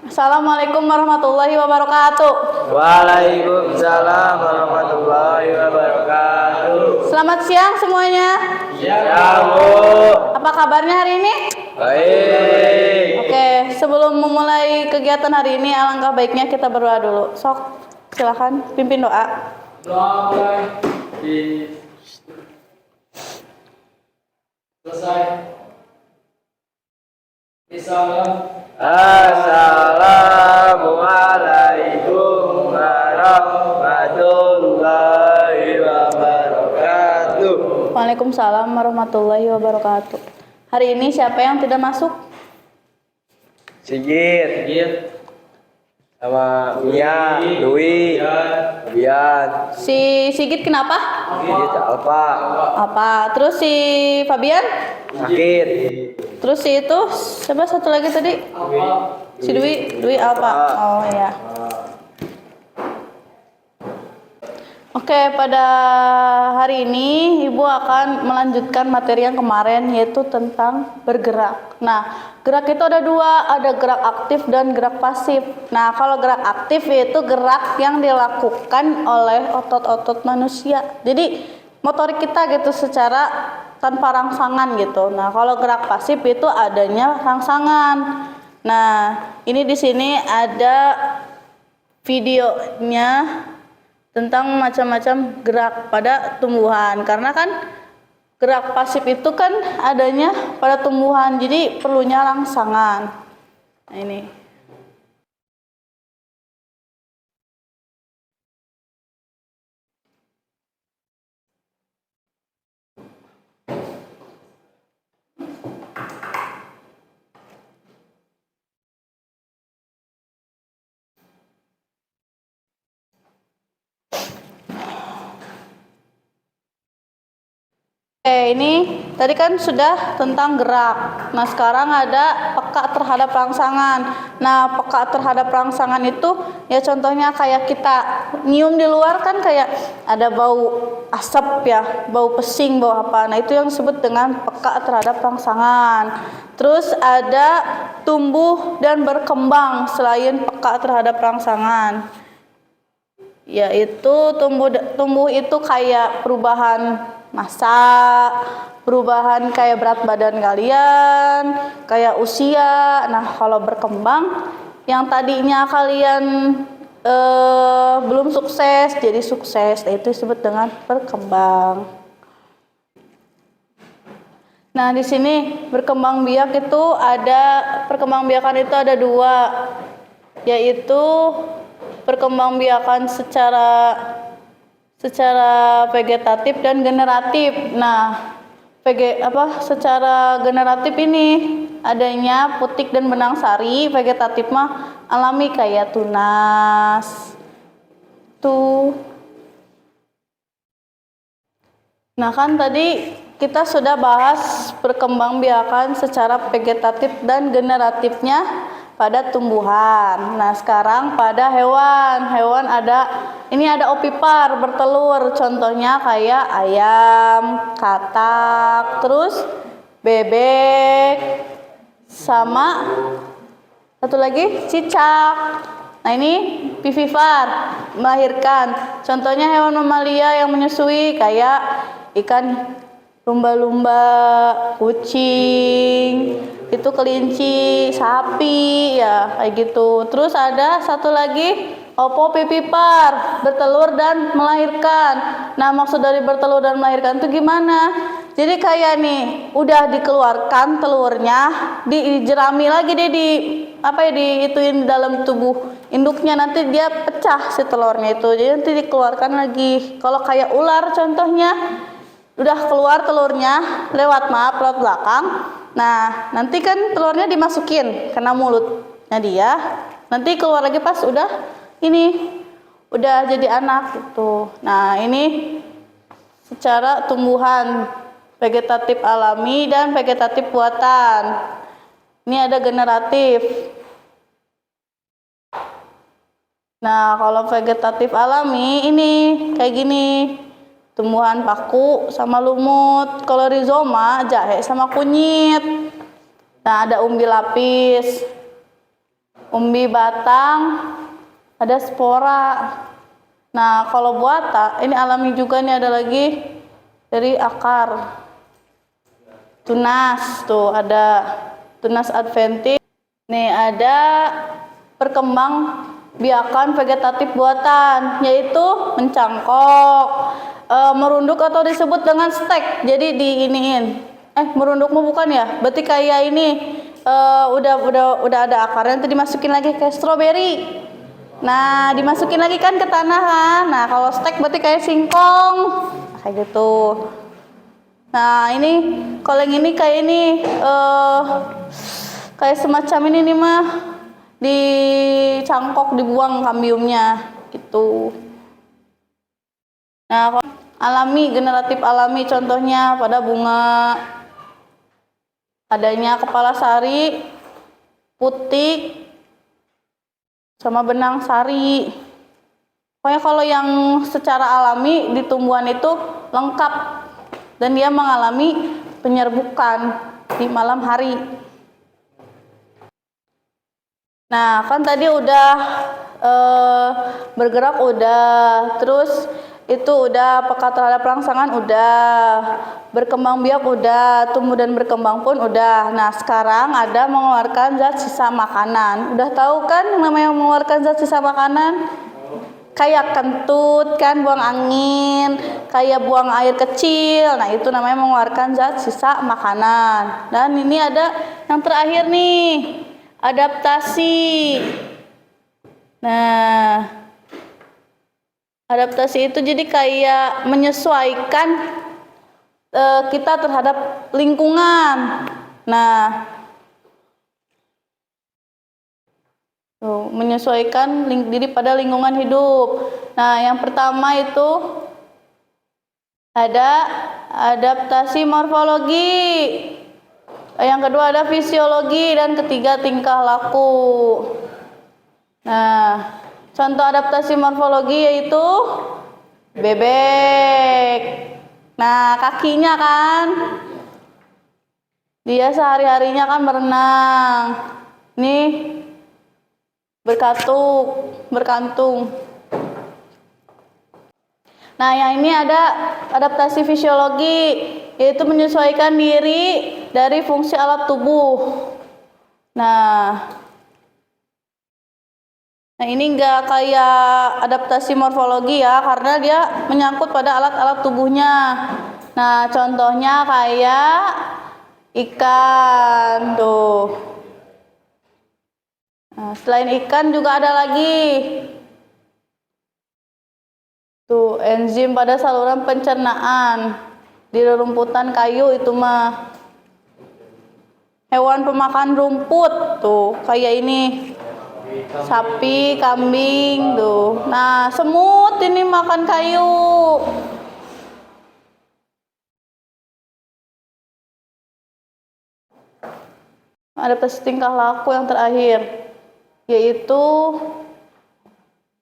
Assalamualaikum warahmatullahi wabarakatuh. Waalaikumsalam warahmatullahi wabarakatuh. Selamat siang semuanya. Siang, Bu. Apa kabarnya hari ini? Baik. Oke, sebelum memulai kegiatan hari ini, alangkah baiknya kita berdoa dulu. Sok, silahkan pimpin doa. Selesai. Assalamualaikum warahmatullahi wabarakatuh. Waalaikumsalam warahmatullahi wabarakatuh. Hari ini siapa yang tidak masuk? Sigit. Sama Mia, Dwi, Fabian, Si Sigit kenapa? Sigit Alfa, Apa? Terus si Fabian? sakit. Terus si itu siapa satu lagi tadi? Si Dwi apa? Oh ya. Oke, pada hari ini Ibu akan melanjutkan materi yang kemarin, yaitu tentang bergerak. Nah, gerak itu ada dua, ada gerak aktif dan gerak pasif. Nah, kalau gerak aktif itu gerak yang dilakukan oleh otot-otot manusia. Jadi motorik kita gitu secara tanpa rangsangan gitu. Nah, kalau gerak pasif itu adanya rangsangan. Nah, ini di sini ada videonya tentang macam-macam gerak pada tumbuhan, karena kan gerak pasif itu kan adanya pada tumbuhan, jadi perlunya rangsangan. Nah, ini. Oke, ini tadi kan sudah tentang gerak. Nah, sekarang ada peka terhadap rangsangan. Nah, peka terhadap rangsangan itu ya contohnya kayak kita nyium di luar kan kayak ada bau asap ya, bau pesing, bau apa. Nah, itu yang disebut dengan peka terhadap rangsangan. Terus ada tumbuh dan berkembang selain peka terhadap rangsangan. Yaitu tumbuh itu kayak perubahan masa, perubahan kayak berat badan kalian, kayak usia. Nah, kalau berkembang yang tadinya kalian belum sukses jadi sukses, nah, itu disebut dengan berkembang. Nah, di sini berkembang biak itu ada, perkembangbiakan itu ada dua, yaitu perkembangbiakan secara vegetatif dan generatif. Nah, secara generatif ini adanya putik dan benang sari, vegetatif mah alami kayak tunas. Tuh. Nah, kan tadi kita sudah bahas perkembangbiakan secara vegetatif dan generatifnya pada tumbuhan. Nah, sekarang pada hewan. Hewan ini ada opipar bertelur, contohnya kayak ayam, katak, terus bebek, sama satu lagi cicak. Nah, ini vivipar, melahirkan. Contohnya hewan mamalia yang menyusui kayak ikan lumba-lumba, kucing, itu kelinci, sapi, ya kayak gitu. Terus ada satu lagi opopipipar, bertelur dan melahirkan. Nah, maksud dari bertelur dan melahirkan itu gimana? Jadi kayak nih, udah dikeluarkan telurnya, dijerami lagi deh diituin di dalam tubuh induknya, nanti dia pecah si telurnya itu. Jadi nanti dikeluarkan lagi. Kalau kayak ular contohnya, udah keluar telurnya lewat belakang. Nah, nanti kan telurnya dimasukin kena mulutnya dia. Nanti keluar lagi pas udah jadi anak gitu. Nah, ini secara tumbuhan vegetatif alami dan vegetatif buatan. Ini ada generatif. Nah, kalau vegetatif alami ini kayak gini. Tumbuhan paku sama lumut. Kalau rizoma, jahe sama kunyit. Nah, ada umbi lapis. umbi batang, ada spora. Nah, kalau buata, ini alami juga nih, ada lagi dari akar. Tunas, tuh ada tunas adventis. Nih ada perkembang biakan vegetatif buatan, yaitu mencangkok, merunduk atau disebut dengan stek. Jadi diiniin. Merundukmu bukan ya? Berarti kayak ini udah ada akarnya, nanti dimasukin lagi kayak stroberi. Nah, dimasukin lagi kan ke tanah kan. Nah, kalau stek berarti kayak singkong. Kayak gitu. Nah, ini kalau yang ini kayak ini kayak semacam ini nih mah, dicangkok, dibuang kambiumnya gitu. Nah, alami, generatif alami contohnya pada bunga adanya kepala sari, putik, sama benang sari. Pokoknya kalau yang secara alami di tumbuhan itu lengkap dan dia mengalami penyerbukan di malam hari. Nah, kan tadi udah bergerak udah, terus itu udah peka terhadap rangsangan udah, berkembang biak udah, tumbuh dan berkembang pun udah. Nah, sekarang ada mengeluarkan zat sisa makanan. Udah tahu kan yang namanya mengeluarkan zat sisa makanan? Kayak kentut kan, buang angin, kayak buang air kecil. Nah, itu namanya mengeluarkan zat sisa makanan. Dan ini ada yang terakhir nih, adaptasi. Nah, adaptasi itu jadi kayak menyesuaikan kita terhadap lingkungan. Nah, menyesuaikan diri pada lingkungan hidup. Nah, yang pertama itu ada adaptasi morfologi, yang kedua ada fisiologi, dan ketiga tingkah laku. Nah, contoh adaptasi morfologi yaitu bebek. Nah, kakinya kan dia sehari-harinya kan berenang. Nih berkantung. Nah, yang ini ada adaptasi fisiologi, yaitu menyesuaikan diri dari fungsi alat tubuh. Nah ini enggak kayak adaptasi morfologi ya, karena dia menyangkut pada alat-alat tubuhnya. Nah, contohnya kayak ikan tuh. Nah, selain ikan juga ada lagi tuh enzim pada saluran pencernaan di rerumputan kayu, itu mah hewan pemakan rumput tuh, kayak ini sapi, kambing tuh. Nah, semut ini makan kayu. Adaptasi tingkah laku yang terakhir yaitu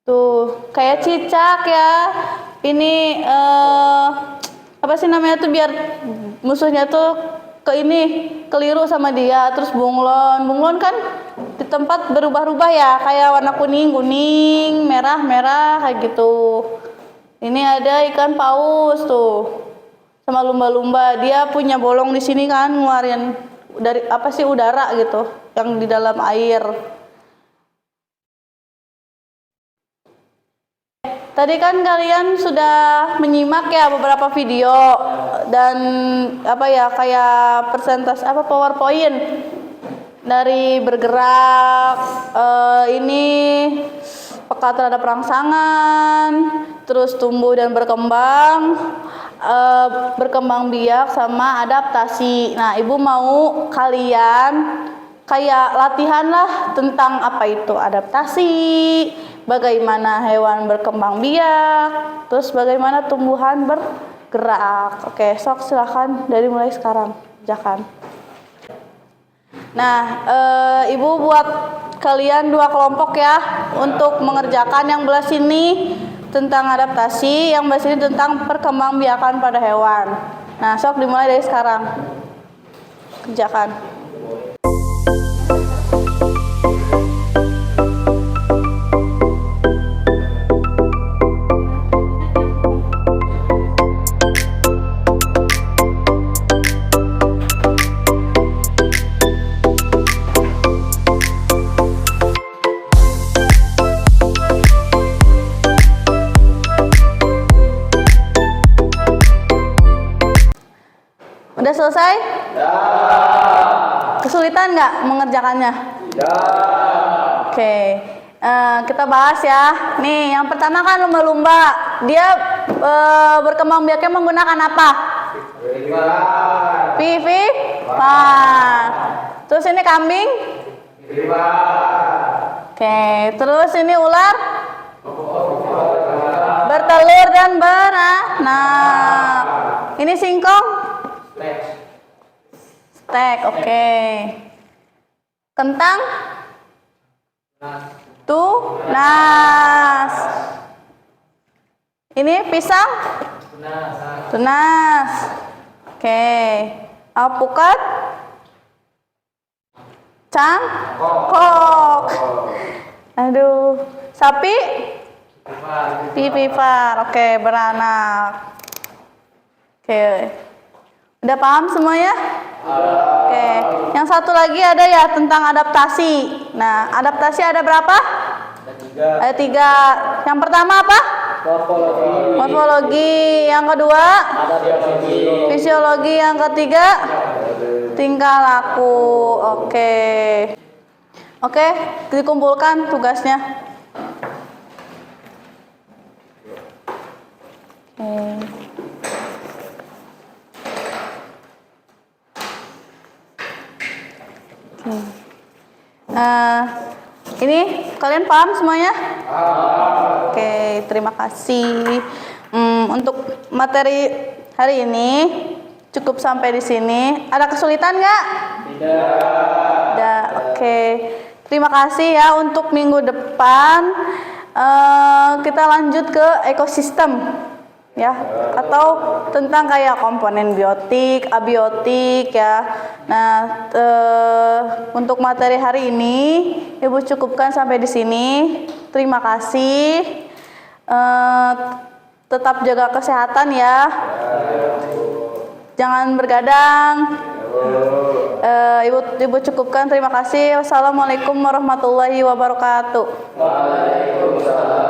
tuh kayak cicak ya. Ini apa sih namanya tuh, biar musuhnya tuh keliru sama dia. Terus bunglon kan di tempat berubah-ubah ya, kayak warna kuning, merah kayak gitu. Ini ada ikan paus tuh sama lumba-lumba, dia punya bolong di sini kan, ngeluarin dari udara gitu yang di dalam air. Tadi kan kalian sudah menyimak ya beberapa video dan kayak persentase PowerPoint dari bergerak, ini peka terhadap rangsangan, terus tumbuh dan berkembang, berkembang biak sama adaptasi. Nah, Ibu mau kalian kayak latihan lah tentang apa itu adaptasi, bagaimana hewan berkembang biak, terus bagaimana tumbuhan bergerak. Oke, sok silahkan dari mulai sekarang kerjakan. Nah, Ibu buat kalian 2 kelompok ya untuk mengerjakan. Yang belah sini tentang adaptasi, yang belah sini tentang perkembangbiakan pada hewan. Nah, sok dimulai dari sekarang. Kerjakan. selesai? Kesulitan nggak mengerjakannya? Oke. Kita bahas ya. Nih, yang pertama kan lumba-lumba. Dia berkembang biaknya menggunakan apa? Vivipar. Terus ini kambing? Oke. Terus ini ular? Bertelur dan beranak. Ini singkong? Stek. Oke. Kentang? Tunas. Ini pisang? Tunas. Oke. Alpukat? Cangkok. Aduh. Sapi? Pipipar. Oke, beranak. Oke. Udah paham semuanya? Oke. Yang satu lagi ada ya tentang adaptasi. Nah, adaptasi ada berapa? Ada 3. Yang pertama apa? Morfologi. Yang kedua? Fisiologi. Yang ketiga? Tingkah laku. Oke. Oke, dikumpulkan tugasnya. Ini kalian paham semuanya? Oke, terima kasih. Untuk materi hari ini cukup sampai di sini. Ada kesulitan nggak? Tidak. Oke. Terima kasih ya. Untuk minggu depan kita lanjut ke ekosistem. Ya, atau tentang kayak komponen biotik, abiotik ya. Nah, untuk materi hari ini Ibu cukupkan sampai di sini. Terima kasih. Tetap jaga kesehatan ya. Jangan bergadang. Ibu cukupkan. Terima kasih. Wassalamualaikum warahmatullahi wabarakatuh. Waalaikumsalam.